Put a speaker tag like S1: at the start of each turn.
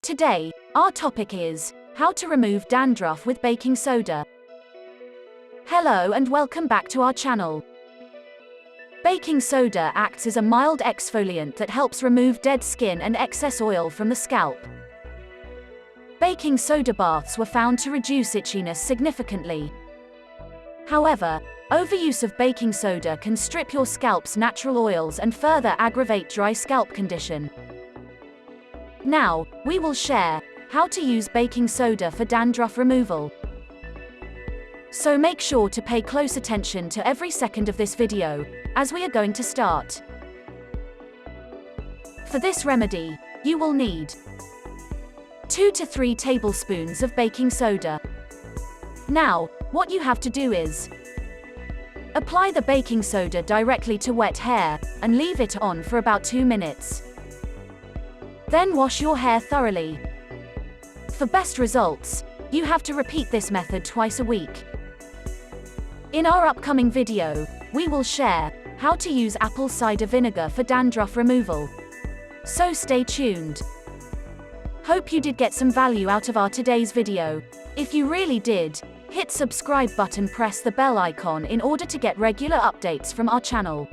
S1: Today, our topic is how to remove dandruff with baking soda. Hello and welcome back to our channel. Baking soda acts as a mild exfoliant that helps remove dead skin and excess oil from the scalp. Baking soda baths were found to reduce itchiness significantly. However, overuse of baking soda can strip your scalp's natural oils and further aggravate dry scalp condition. Now, we will share how to use baking soda for dandruff removal. So make sure to pay close attention to every second of this video, as we are going to start. For this remedy, you will need 2 to 3 tablespoons of baking soda. Now, what you have to do is apply the baking soda directly to wet hair and leave it on for about 2 minutes. Then wash your hair thoroughly. For best results, you have to repeat this method twice a week. In our upcoming video, we will share how to use apple cider vinegar for dandruff removal. So stay tuned. Hope you did get some value out of our today's video. If you really did, hit subscribe button, press the bell icon in order to get regular updates from our channel.